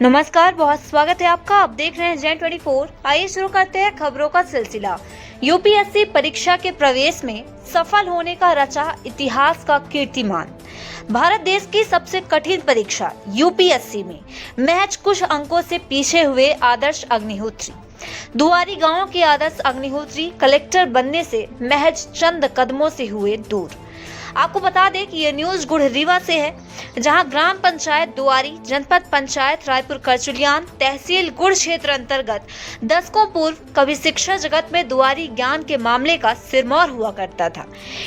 नमस्कार, बहुत स्वागत है आपका। आप देख रहे हैं Gen24। आइए शुरू करते हैं खबरों का सिलसिला। यूपीएससी परीक्षा के प्रवेश में सफल होने का रचा इतिहास का कीर्तिमान। भारत देश की सबसे कठिन परीक्षा यूपीएससी में महज कुछ अंकों से पीछे हुए आदर्श अग्निहोत्री। दुआरी गांव के आदर्श अग्निहोत्री कलेक्टर बनने से महज चंद कदमों से हुए दूर। आपको बता दें कि ये न्यूज गुढ़ रीवा से है, जहां ग्राम पंचायत दुआरी, जनपद पंचायत रायपुर करचुलियान, तहसील गुढ़ क्षेत्र अंतर्गत दशकों पूर्व कभी शिक्षा जगत में दुआरी ज्ञान के मामले का सिरमौर हुआ करता था।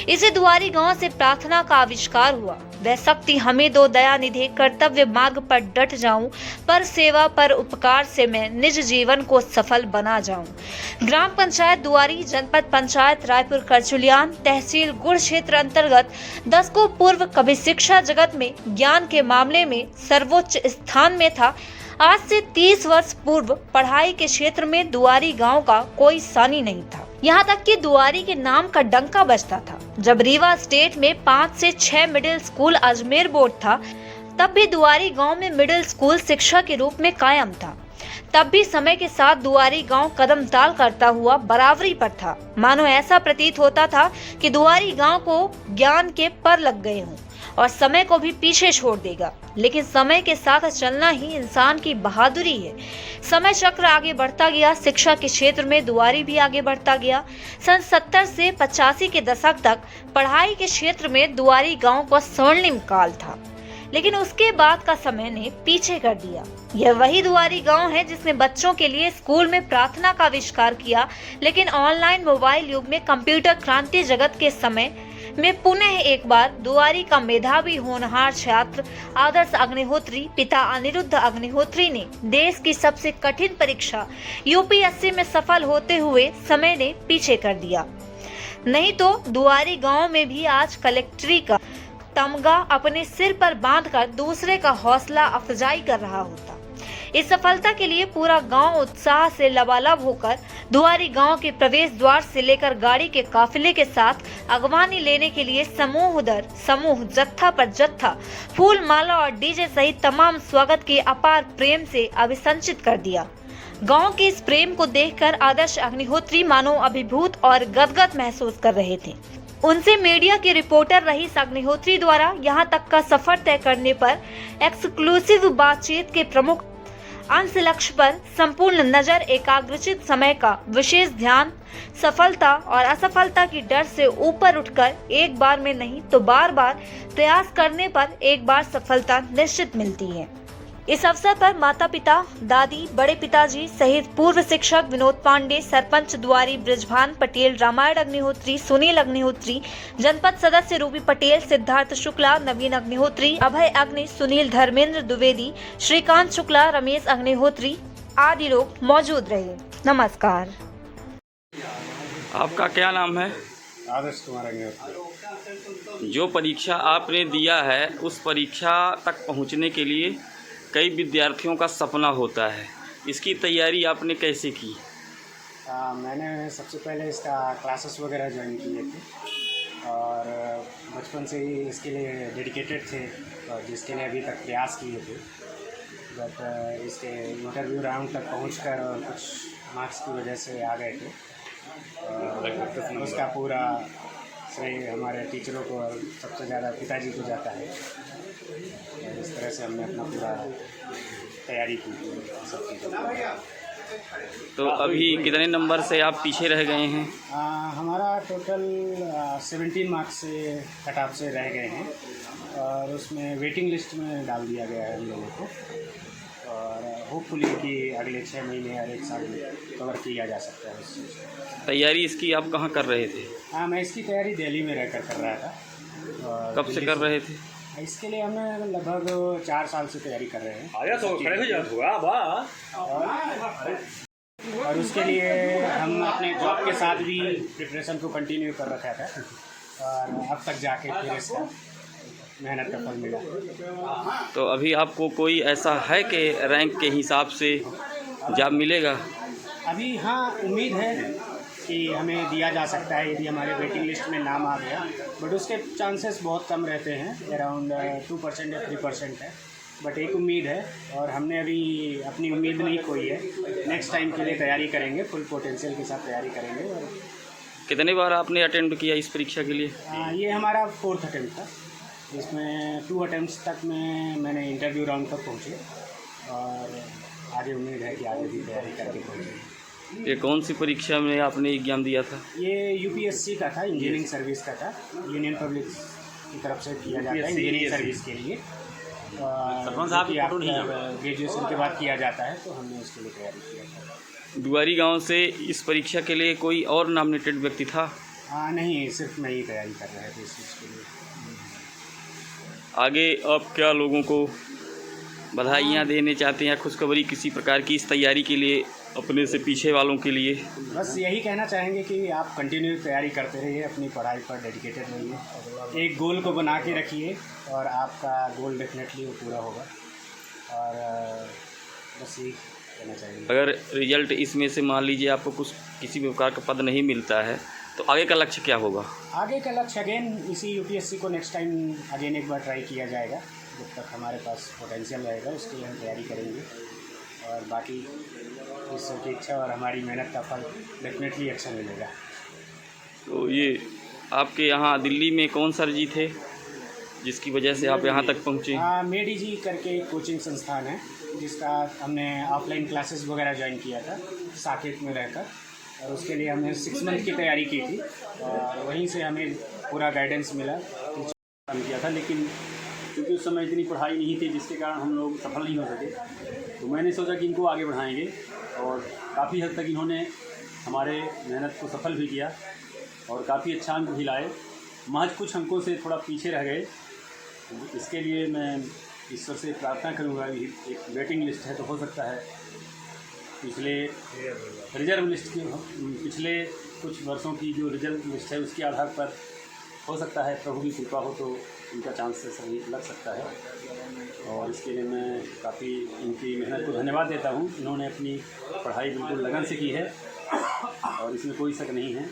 इसे दुआरी गांव से प्रार्थना का आविष्कार हुआ। वह शक्ति हमें दो दया निधे, कर्तव्य मार्ग पर डट जाऊं, पर सेवा पर उपकार से मैं निज जीवन को सफल बना जाऊं। ग्राम पंचायत दुआरी, जनपद पंचायत रायपुर करचुलियान, तहसील गुढ़ क्षेत्र अंतर्गत दशकों पूर्व कभी शिक्षा जगत में ज्ञान के मामले में सर्वोच्च स्थान में था। आज से 30 वर्ष पूर्व पढ़ाई के क्षेत्र में दुआरी गांव का कोई सानी नहीं था। यहाँ तक कि दुआरी के नाम का डंका बजता था। जब रीवा स्टेट में 5 से 6 मिडिल स्कूल अजमेर बोर्ड था, तब भी दुआरी गांव में मिडिल स्कूल शिक्षा के रूप में कायम था। तब भी समय के साथ दुआरी गांव कदम ताल करता हुआ बराबरी पर था। मानो ऐसा प्रतीत होता था कि दुआरी गांव को ज्ञान के पर लग गए हों और समय को भी पीछे छोड़ देगा। लेकिन समय के साथ चलना ही इंसान की बहादुरी है। समय चक्र आगे बढ़ता गया, शिक्षा के क्षेत्र में दुआरी भी आगे बढ़ता गया। सन 70 से 85 के दशक तक पढ़ाई के क्षेत्र में दुआरी गांव का स्वर्णिम काल था, लेकिन उसके बाद का समय ने पीछे कर दिया। यह वही दुआरी गांव है जिसने बच्चों के लिए स्कूल में प्रार्थना का आविष्कार किया, लेकिन ऑनलाइन मोबाइल युग में कंप्यूटर क्रांति जगत के समय में पुनः एक बार दुआरी का मेधावी होनहार छात्र आदर्श अग्निहोत्री पिता अनिरुद्ध अग्निहोत्री ने देश की सबसे कठिन परीक्षा यूपीएससी में सफल होते हुए समय ने पीछे कर दिया। नहीं तो दुआरी गांव में भी आज कलेक्ट्री का तमगा अपने सिर पर बांधकर दूसरे का हौसला अफजाई कर रहा होता। इस सफलता के लिए पूरा गांव उत्साह से लबालब होकर दुआरी गांव के प्रवेश द्वार से लेकर गाड़ी के काफिले के साथ अगवानी लेने के लिए समूह दर समूह, जत्था पर जत्था, फूल माला और डीजे सहित तमाम स्वागत के अपार प्रेम से अभिसंचित कर दिया। गांव के इस प्रेम को देखकर आदर्श अग्निहोत्री मानो अभिभूत और गदगद महसूस कर रहे थे। उनसे मीडिया के रिपोर्टर रईस अग्निहोत्री द्वारा यहां तक का सफर तय करने पर एक्सक्लूसिव बातचीत के प्रमुख अंश लक्ष्य पर संपूर्ण नजर एकाग्रचित, समय का विशेष ध्यान, सफलता और असफलता की डर से ऊपर उठकर एक बार में नहीं तो बार बार प्रयास करने पर एक बार सफलता निश्चित मिलती है। इस अवसर पर माता पिता, दादी, बड़े पिताजी सहित पूर्व शिक्षक विनोद पांडे, सरपंच दुआरी ब्रिजभान पटेल, रामायण अग्निहोत्री, सुनील अग्निहोत्री, जनपद सदस्य रूबी पटेल, सिद्धार्थ शुक्ला, नवीन अग्निहोत्री, अभय अग्नि, सुनील, धर्मेंद्र द्विवेदी, श्रीकांत शुक्ला, रमेश अग्निहोत्री आदि लोग मौजूद रहे। नमस्कार। आपका क्या नाम है? आदर्श कुमार अग्निहोत्री। जो परीक्षा आपने दिया है, उस परीक्षा तक पहुंचने के लिए कई विद्यार्थियों का सपना होता है। इसकी तैयारी आपने कैसे की? मैंने सबसे पहले इसका क्लासेस वगैरह ज्वाइन किए थे और बचपन से ही इसके लिए डेडिकेटेड थे और जिसके लिए अभी तक प्रयास किए थे। बट इसके इंटरव्यू राउंड तक पहुंचकर और कुछ मार्क्स की वजह से आ गए थे। उसका पूरा श्रेय हमारे टीचरों को और सबसे ज़्यादा पिताजी को जाता है। और इस तरह से हमने अपना पूरा तैयारी की सब चीज़ों की। तो अभी कितने नंबर से आप पीछे रह गए हैं? हमारा टोटल 17 मार्क्स से कट ऑफ से रह गए हैं और उसमें वेटिंग लिस्ट में डाल दिया गया है हम लोगों को। और होपफुली कि अगले 6 महीने और 1 साल में कवर किया जा सकता है उस चीज़ को। तैयारी इसकी आप कहाँ कर रहे थे? मैं इसकी तैयारी दिल्ली में रहकर कर रहा था। और कब से कर रहे थे? इसके लिए हमें लगभग 4 साल से तैयारी कर रहे हैं। आया तो खड़े हो जाते होगा और उसके लिए हम अपने जॉब के साथ भी प्रिपरेशन को कंटिन्यू कर रखा था और अब तक जाके फिर इसका मेहनत का फल मिला। तो अभी आपको कोई ऐसा है कि रैंक के हिसाब से जॉब मिलेगा? अभी हाँ, उम्मीद है कि हमें दिया जा सकता है यदि हमारे वेटिंग लिस्ट में नाम आ गया, बट उसके चांसेस बहुत कम रहते हैं, अराउंड 2% या 3% है। बट एक उम्मीद है और हमने अभी अपनी उम्मीद नहीं खोई है। नेक्स्ट टाइम के लिए तैयारी करेंगे, फुल पोटेंशियल के साथ तैयारी करेंगे। और कितने बार आपने अटेम्प्ट किया इस परीक्षा के लिए? ये हमारा 4th अटेम्प्ट था, जिसमें 2 अटेम्प्ट्स तक में मैंने इंटरव्यू राउंड तक पहुँचे और आगे उम्मीद है कि आगे भी तैयारी करके पहुँचे। ये कौन सी परीक्षा में आपने एग्जाम दिया था? ये UPSC का था, इंजीनियरिंग सर्विस का था, यूनियन पब्लिक की तरफ से किया जाता है इंजीनियरिंग सर्विस के लिए। ग्रेजुएशन के बाद किया जाता है, तो हमने उसके लिए तैयारी किया था। दुआरी गांव से इस परीक्षा के लिए कोई और नॉमिनेटेड व्यक्ति था? नहीं, सिर्फ मैं ही तैयारी कर रहा था इस चीज़ के लिए। आगे आप क्या लोगों को बधाइयाँ देने चाहते हैं या खुशखबरी किसी प्रकार की इस तैयारी के लिए अपने से पीछे वालों के लिए? बस यही कहना चाहेंगे कि आप कंटिन्यू तैयारी करते रहिए, अपनी पढ़ाई पर डेडिकेटेड रहिए, एक गोल को बना के रखिए और आपका गोल डेफिनेटली वो पूरा होगा। और बस यही कहना चाहेंगे। अगर रिजल्ट इसमें से मान लीजिए आपको कुछ किसी भी प्रकार का पद नहीं मिलता है तो आगे का लक्ष्य क्या होगा? आगे का लक्ष्य अगेन इसी UPSC को नेक्स्ट टाइम अगेन एक बार ट्राई किया जाएगा। जब तक हमारे पास पोटेंशियल रहेगा उसके लिए हम तैयारी करेंगे और बाकी ईश्वर की इच्छा और हमारी मेहनत का फल डेफिनेटली अच्छा मिलेगा। तो ये आपके यहाँ दिल्ली में कौन सर जी थे जिसकी वजह से आप यहाँ तक पहुँचे? मेडी जी करके एक कोचिंग संस्थान है जिसका हमने ऑफलाइन क्लासेस वगैरह ज्वाइन किया था साकेत में रहकर, और उसके लिए हमने 6 मंथ की तैयारी की थी और वहीं से हमें पूरा गाइडेंस मिला। काम किया था, लेकिन क्योंकि उस समय इतनी पढ़ाई नहीं थी जिसके कारण हम लोग सफल नहीं हो सके, तो मैंने सोचा कि इनको आगे बढ़ाएंगे और काफ़ी हद तक इन्होंने हमारे मेहनत को सफल भी किया और काफ़ी अच्छा अंक भी लाए। महज कुछ अंकों से थोड़ा पीछे रह गए, इसके लिए मैं ईश्वर से प्रार्थना करूंगा। एक वेटिंग लिस्ट है तो हो सकता है पिछले रिजर्व लिस्ट की पिछले कुछ वर्षों की जो रिजर्व लिस्ट है उसके आधार पर हो सकता है प्रभु की कृपा हो तो इनका चांसेस अभी लग सकता है। और इसके लिए मैं काफ़ी इनकी मेहनत को धन्यवाद देता हूँ। इन्होंने अपनी पढ़ाई बिल्कुल लगन से की है और इसमें कोई शक नहीं है।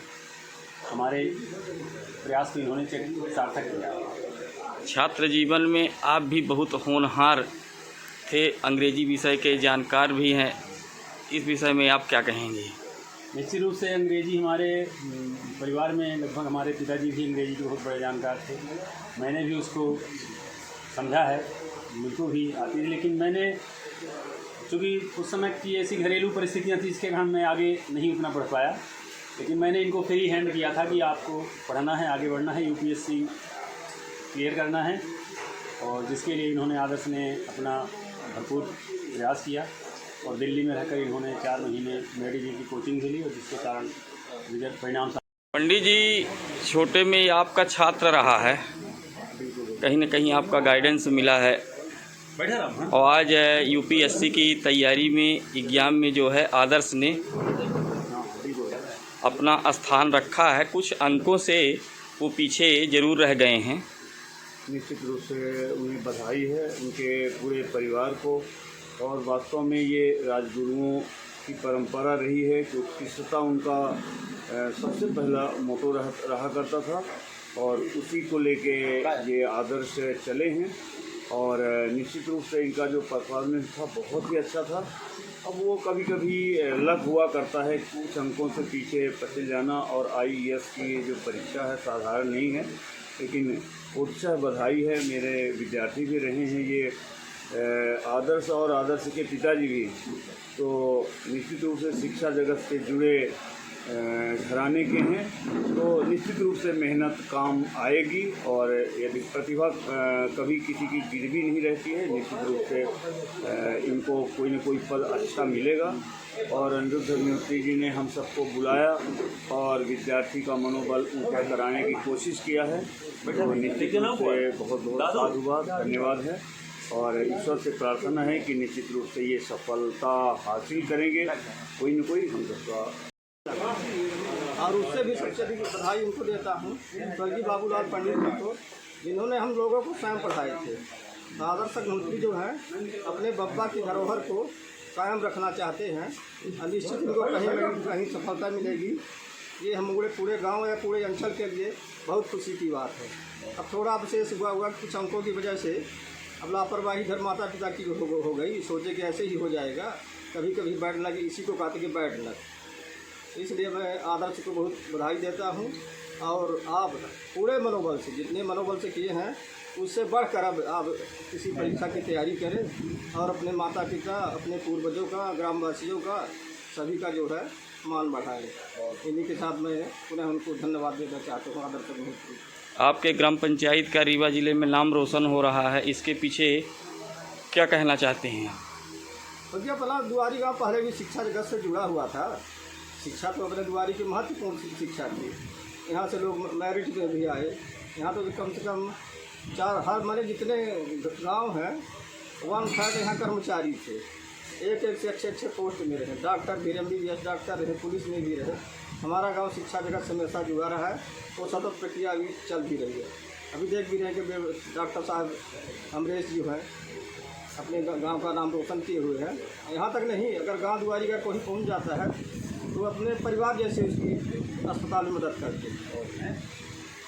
हमारे प्रयास को इन्होंने सार्थक किया। छात्र जीवन में आप भी बहुत होनहार थे, अंग्रेजी विषय के जानकार भी हैं, इस विषय में आप क्या कहेंगे? निश्चित रूप से अंग्रेजी हमारे परिवार में लगभग हमारे पिताजी भी अंग्रेजी के बहुत बड़े जानकार थे। मैंने भी उसको समझा है, मुझको भी आती थी, लेकिन मैंने चूँकि उस समय की ऐसी घरेलू परिस्थितियाँ थी जिसके कारण मैं आगे नहीं उतना पढ़ पाया, लेकिन मैंने इनको फ्री हैंड किया था कि आपको पढ़ना है, आगे बढ़ना है, UPSC क्लियर करना है, और जिसके लिए इन्होंने आदर्श ने अपना भरपूर प्रयास किया और दिल्ली में रहकर इन्होंने 4 महीने मेडी जी की कोचिंग भी ली और जिसके कारण रिजल्ट परिणाम। पंडित जी, छोटे में आपका छात्र रहा है, कहीं ना कहीं आपका गाइडेंस मिला है और आज UPSC की तैयारी में एग्ज़ाम में जो है आदर्श ने अपना स्थान रखा है। कुछ अंकों से वो पीछे ज़रूर रह गए हैं। निश्चित रूप से उन्हें बधाई है, उनके पूरे परिवार को। और वास्तव में ये राजगुरुओं की परंपरा रही है कि उत्कृष्टता उनका सबसे पहला मोटो रहा करता था और उसी को लेके ये आदर्श चले हैं। और निश्चित रूप से इनका जो परफॉर्मेंस था बहुत ही अच्छा था। अब वो कभी कभी लग हुआ करता है कुछ अंकों से पीछे पचल जाना, और IAS की जो परीक्षा है साधारण नहीं है, लेकिन उत्साह बधाई है। मेरे विद्यार्थी भी रहे हैं ये आदर्श और आदर्श के पिताजी भी, तो निश्चित रूप से शिक्षा जगत से जुड़े घराने के हैं, तो निश्चित रूप से मेहनत काम आएगी। और यदि प्रतिभा कभी किसी की गिरवी नहीं रहती है, निश्चित रूप से इनको कोई न कोई पद अच्छा मिलेगा। और अनिरुद्ध अग्निहोत्री जी ने हम सबको बुलाया और विद्यार्थी का मनोबल ऊंचा कराने की कोशिश किया है, तो निश्चित रूप से बहुत बहुत साधुवाद, धन्यवाद है। और ईश्वर से प्रार्थना है कि निश्चित रूप से ये सफलता हासिल करेंगे, कोई न कोई हम सबका। और उससे भी सबसे अधिक बधाई उनको देता हूँ स्वर्गीय बाबूलाल पंडित जी को, जिन्होंने हम लोगों को स्वयं पढ़ाए थे। आदर्श अग्निहोत्री जो है अपने बब्बा की धरोहर को कायम रखना चाहते हैं, निश्चित उनको कहीं न कहीं सफलता मिलेगी। ये हम पूरे गांव या पूरे अंचल के लिए बहुत खुशी की बात है। अब थोड़ा विशेष हुआ कुछ अंकों की वजह से अब लापरवाही इधर माता पिता की हो गई, सोचे कि ऐसे ही हो जाएगा, कभी कभी बैड लग, इसी को कहते कि बैड लग। इसलिए मैं आदर्श को बहुत बधाई देता हूँ और आप पूरे मनोबल से, जितने मनोबल से किए हैं उससे बढ़कर अब आप किसी परीक्षा की तैयारी करें और अपने माता पिता, अपने पूर्वजों का, ग्रामवासियों का, सभी का जो है मान बढ़ाएं। इन्हीं के साथ मैं पुनः उनको धन्यवाद देना चाहता हूँ आदर्श को। आपके ग्राम पंचायत का रीवा ज़िले में नाम रोशन हो रहा है, इसके पीछे क्या कहना चाहते हैं? भैया पहला दुआरी गाँव पहले भी शिक्षा जगत से जुड़ा हुआ था। शिक्षा तो अपने दुआरी की महत्वपूर्ण शिक्षा थी। यहाँ से लोग मैरिट में भी आए। यहाँ तो कम से कम हर माने जितने गांव हैं 1/3 यहाँ कर्मचारी थे। एक से अच्छे पोस्ट में रहे, डॉक्टर भी रहे, MBBS डॉक्टर रहे, पुलिस में भी रहे। हमारा गांव शिक्षा जगत से हमेशा जुड़ा रहा है। वो सतत प्रक्रिया भी चल भी रही है। अभी देख भी रहे हैं कि डॉक्टर साहब अमरेश जी हैं, अपने गांव का नाम रोशन किए हुए हैं। यहाँ तक नहीं, अगर गांव दुआरी का कोई पहुँच जाता है तो अपने परिवार जैसे उसकी अस्पताल में मदद करते हैं।